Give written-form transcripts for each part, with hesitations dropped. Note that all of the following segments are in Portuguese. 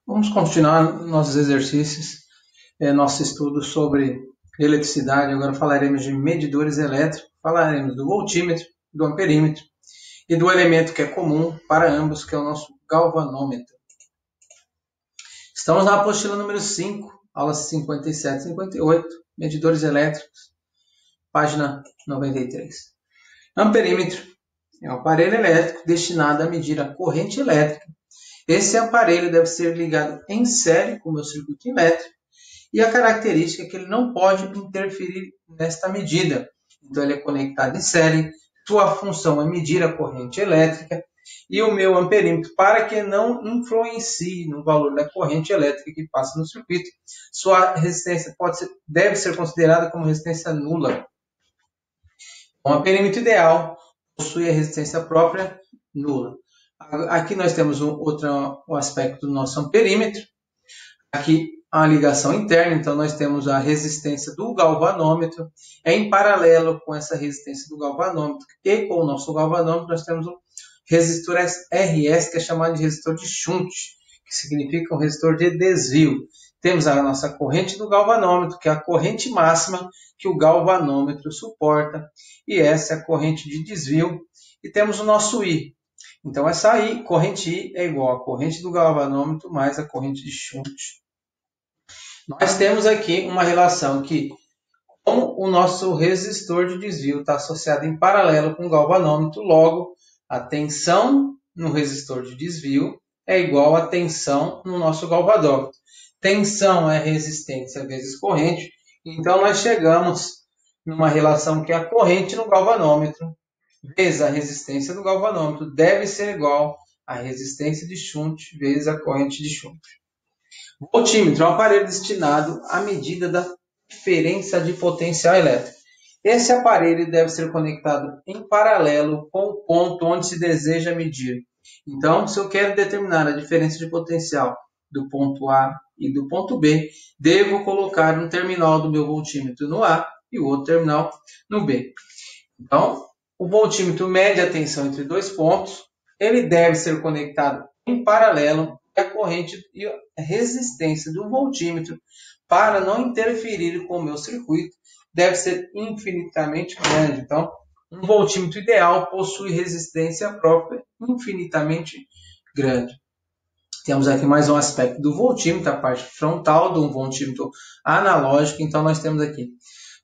Vamos continuar nossos exercícios, nosso estudo sobre eletricidade. Agora falaremos de medidores elétricos, falaremos do voltímetro, do amperímetro e do elemento que é comum para ambos, que é o nosso galvanômetro. Estamos na apostila número 5, aulas 57 e 58, medidores elétricos, página 93. Amperímetro é um aparelho elétrico destinado a medir a corrente elétrica. Esse aparelho deve ser ligado em série com o meu circuito elétrico e a característica é que ele não pode interferir nesta medida. Então ele é conectado em série, sua função é medir a corrente elétrica e o meu amperímetro, para que não influencie no valor da corrente elétrica que passa no circuito, sua resistência deve ser considerada como resistência nula. O amperímetro ideal possui a resistência própria nula. Aqui nós temos um aspecto do nosso amperímetro. Aqui a ligação interna, então nós temos a resistência do galvanômetro. Em paralelo com essa resistência do galvanômetro e com o nosso galvanômetro, nós temos o resistor RS, que é chamado de resistor de shunt, que significa um resistor de desvio. Temos a nossa corrente do galvanômetro, que é a corrente máxima que o galvanômetro suporta, e essa é a corrente de desvio. E temos o nosso I. Então, essa corrente I é igual à corrente do galvanômetro mais a corrente de shunt. Nós temos aqui uma relação que, como o nosso resistor de desvio está associado em paralelo com o galvanômetro, logo, a tensão no resistor de desvio é igual à tensão no nosso galvanômetro. Tensão é resistência vezes corrente, então nós chegamos numa relação que a corrente no galvanômetro vezes a resistência do galvanômetro deve ser igual à resistência de shunt vezes a corrente de shunt. Voltímetro é um aparelho destinado à medida da diferença de potencial elétrico. Esse aparelho deve ser conectado em paralelo com o ponto onde se deseja medir. Então, se eu quero determinar a diferença de potencial do ponto A e do ponto B, devo colocar um terminal do meu voltímetro no A e o outro terminal no B. Então, o voltímetro mede a tensão entre dois pontos. Ele deve ser conectado em paralelo e a corrente e a resistência do voltímetro, para não interferir com o meu circuito, deve ser infinitamente grande. Então, um voltímetro ideal possui resistência própria infinitamente grande. Temos aqui mais um aspecto do voltímetro, a parte frontal de um voltímetro analógico. Então, nós temos aqui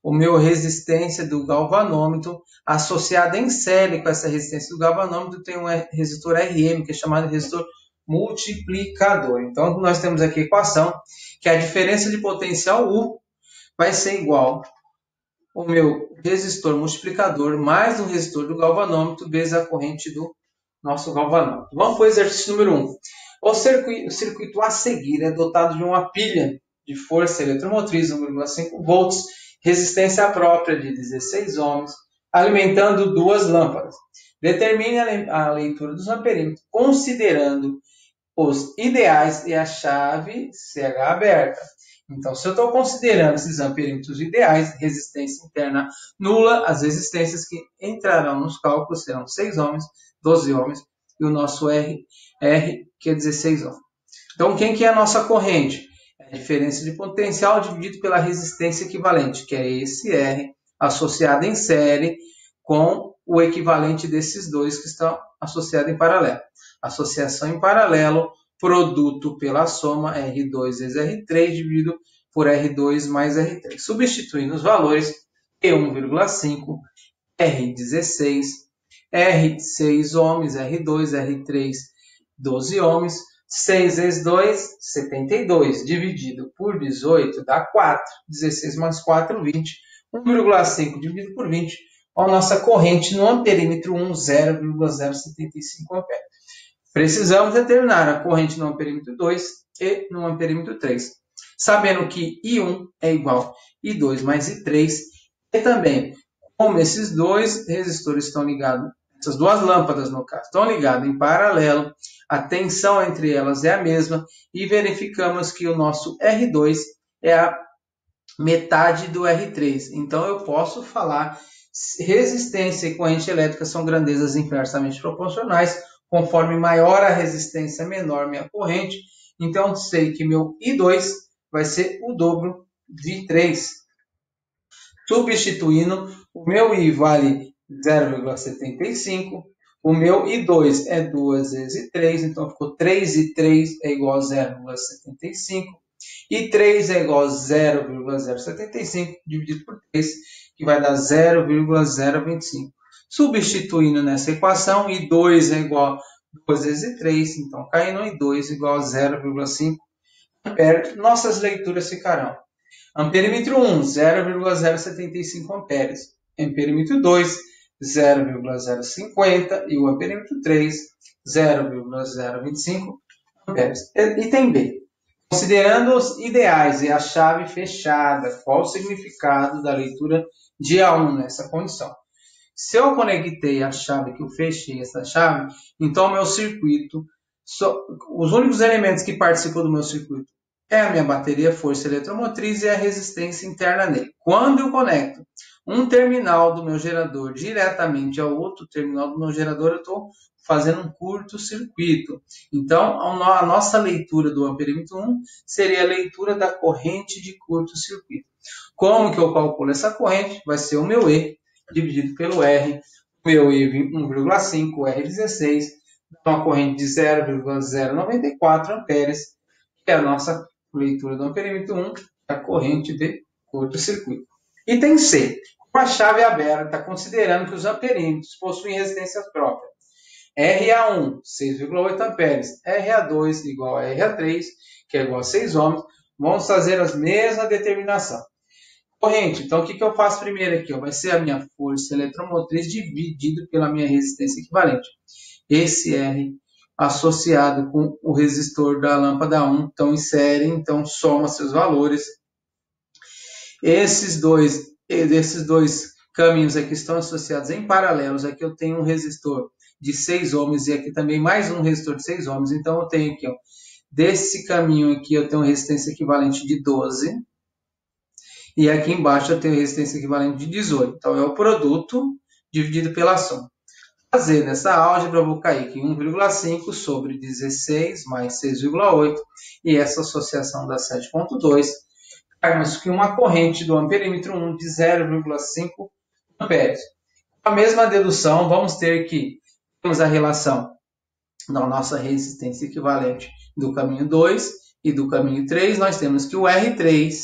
o meu resistência do galvanômetro associada em série com essa resistência do galvanômetro, tem um resistor RM, que é chamado de resistor multiplicador. Então, nós temos aqui a equação que a diferença de potencial U vai ser igual ao meu resistor multiplicador mais o resistor do galvanômetro vezes a corrente do nosso galvanômetro. Vamos para o exercício número 1. O circuito a seguir é dotado de uma pilha de força eletromotriz 1,5 volts, resistência própria de 16 ohms, alimentando duas lâmpadas. Determine a leitura dos amperímetros, considerando os ideais e a chave CH aberta. Então, se eu estou considerando esses amperímetros ideais, resistência interna nula, as resistências que entrarão nos cálculos serão 6 ohms, 12 ohms e o nosso R, que é 16 ohms. Então, quem que é a nossa corrente? É a diferença de potencial dividido pela resistência equivalente, que é esse R, associado em série com o equivalente desses dois que estão associados em paralelo. Associação em paralelo, produto pela soma R2 vezes R3 dividido por R2 mais R3. Substituindo os valores, E1,5, R16, R6 ohms, R2, R3, 12 ohms, 6 vezes 2, 72, dividido por 18 dá 4, 16 mais 4, 20, 1,5 dividido por 20, a nossa corrente no amperímetro 1, 0,075 amperes. Precisamos determinar a corrente no amperímetro 2 e no amperímetro 3. Sabendo que I1 é igual a I2 mais I3, e também, como esses dois resistores estão ligados, essas duas lâmpadas, no caso, estão ligadas em paralelo, a tensão entre elas é a mesma, e verificamos que o nosso R2 é a metade do R3. Então, eu posso falar Resistência e corrente elétrica são grandezas inversamente proporcionais. Conforme maior a resistência, menor minha corrente. Então, sei que meu I2 vai ser o dobro de 3. Substituindo, o meu I vale 0,75. O meu I2 é 2 vezes 3, então ficou 3 e 3 é igual a 0,75. E 3 é igual a 0,075 dividido por 3, que vai dar 0,025. Substituindo nessa equação, I2 é igual a 2 vezes 3, então caindo I2 igual a 0,5 ampere, nossas leituras ficarão. Amperímetro 1, 0,075 amperes. Amperímetro 2, 0,050 e o amperímetro 3, 0,025 amperes. Item B. Considerando os ideais e a chave fechada, qual o significado da leitura de A1 nessa condição? Se eu conectei a chave, que eu fechei essa chave, então meu circuito, os únicos elementos que participam do meu circuito é a minha bateria, força eletromotriz e a resistência interna nele. Quando eu conecto um terminal do meu gerador diretamente ao outro terminal do meu gerador, eu estou fazendo um curto-circuito. Então, a nossa leitura do amperímetro 1 seria a leitura da corrente de curto-circuito. Como que eu calculo essa corrente? Vai ser o meu E dividido pelo R, o meu E 1,5, o R 16, uma corrente de 0,094 amperes, que é a nossa leitura do amperímetro 1, a corrente de curto-circuito. Item C. Com a chave aberta, considerando que os amperímetros possuem resistência própria. RA1, 6,8 amperes. RA2 igual a RA3, que é igual a 6 ohms. Vamos fazer a mesma determinação. Corrente, então o que eu faço primeiro aqui? Vai ser a minha força eletromotriz dividido pela minha resistência equivalente. Esse R associado com o resistor da lâmpada 1, então insere, então soma seus valores. Esses dois caminhos aqui estão associados em paralelos. Aqui eu tenho um resistor de 6 ohms e aqui também mais um resistor de 6 ohms. Então eu tenho aqui, ó, desse caminho aqui eu tenho resistência equivalente de 12. E aqui embaixo eu tenho resistência equivalente de 18. Então é o produto dividido pela soma. Fazer nessa álgebra, eu vou cair aqui 1,5 sobre 16 mais 6,8. E essa associação dá 7,2. Caímos aqui uma corrente do amperímetro 1 de 0,5 amperes. Com a mesma dedução, vamos ter que temos a relação da nossa resistência equivalente do caminho 2 e do caminho 3. Nós temos que o R3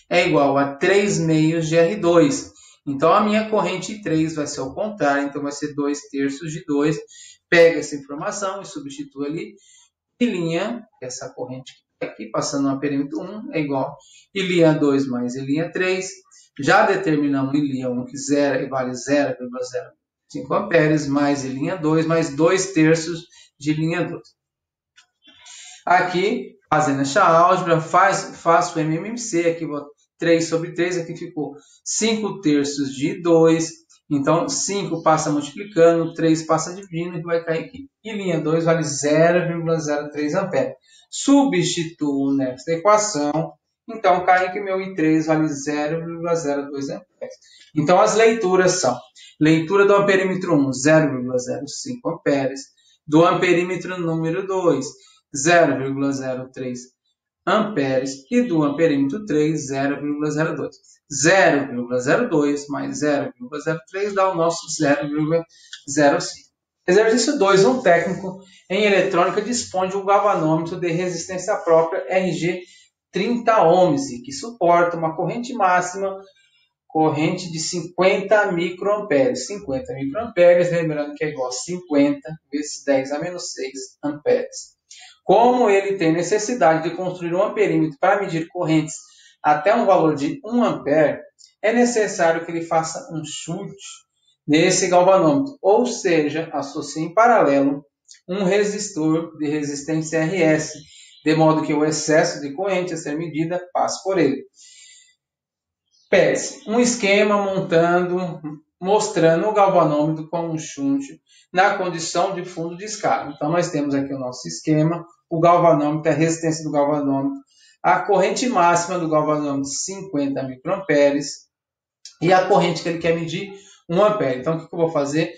é igual a 3 meios de R2. Então, a minha corrente 3 vai ser ao contrário, então vai ser 2 terços de 2. Pega essa informação e substitui ali. E linha, essa corrente aqui, passando no perímetro 1, é igual a linha 2 mais linha 3. Já determinamos em linha 1 que vale 0,05 amperes, mais linha 2, mais 2 terços de linha 2. Aqui, fazendo essa álgebra, faço o MMC, aqui vou 3 sobre 3, aqui ficou 5 terços de 2, então 5 passa multiplicando, 3 passa dividindo, e vai cair aqui. E linha 2 vale 0,03 amperes. Substituo nesta equação, então cai que meu I3 vale 0,02 amperes. Então as leituras são, leitura do amperímetro 1, 0,05 amperes, do amperímetro número 2, 0,03 amperes e do amperímetro 3, 0,02. 0,02 mais 0,03 dá o nosso 0,05. Exercício 2. Um técnico em eletrônica dispõe de um galvanômetro de resistência própria RG 30 ohms, que suporta uma corrente máxima, corrente de 50 microamperes. 50 microamperes, lembrando que é igual a 50 vezes 10 a menos 6 amperes. Como ele tem necessidade de construir um amperímetro para medir correntes até um valor de 1 ampere, é necessário que ele faça um chute nesse galvanômetro, ou seja, associe em paralelo um resistor de resistência RS, de modo que o excesso de corrente a ser medida passe por ele. Pede-se um esquema mostrando o galvanômetro com um chute na condição de fundo de escala. Então, nós temos aqui o nosso esquema, o galvanômetro, a resistência do galvanômetro, a corrente máxima do galvanômetro, 50 microamperes, e a corrente que ele quer medir, 1 ampere. Então, o que eu vou fazer?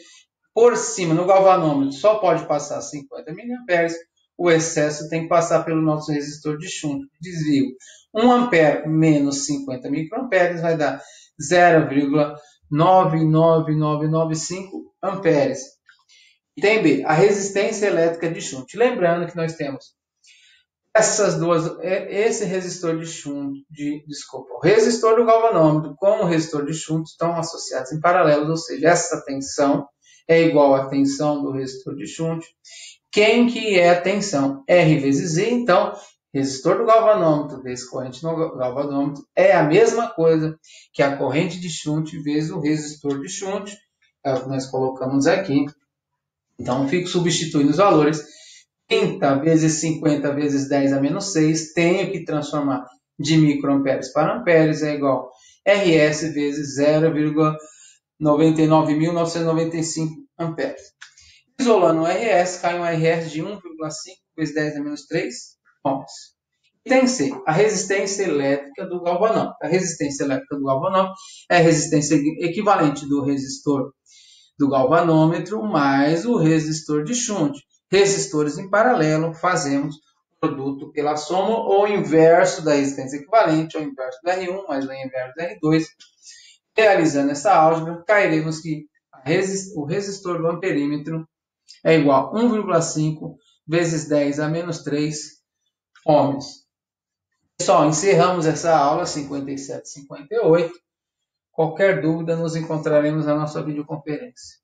Por cima, no galvanômetro, só pode passar 50 miliamperes. O excesso tem que passar pelo nosso resistor de shunt, desvio. 1 ampere menos 50 microamperes vai dar 0,99995 amperes. Item B, a resistência elétrica de shunt. Lembrando que nós temos esse resistor de shunt, o resistor do galvanômetro com o resistor de shunt estão associados em paralelo, ou seja, essa tensão é igual à tensão do resistor de shunt. Quem que é a tensão? R vezes I, então, resistor do galvanômetro vezes corrente no galvanômetro é a mesma coisa que a corrente de shunt vezes o resistor de shunt, é o que nós colocamos aqui. Então, fico substituindo os valores. 30 vezes 50 vezes 10 a menos 6, tenho que transformar de microamperes para amperes, é igual a RS vezes 0,99.995 amperes. Isolando o RS, cai um RS de 1,5 vezes 10 a menos 3 ohms. Item C, a resistência elétrica do galvanômetro. A resistência elétrica do galvanômetro é a resistência equivalente do resistor do galvanômetro mais o resistor de shunt. Resistores em paralelo, fazemos o produto pela soma ou inverso da resistência equivalente, ou inverso do R1 mais o inverso do R2. Realizando essa álgebra, cairemos que o resistor do amperímetro é igual a 1,5 vezes 10 a menos 3 ohms. Pessoal, encerramos essa aula 57 e 58. Qualquer dúvida, nos encontraremos na nossa videoconferência.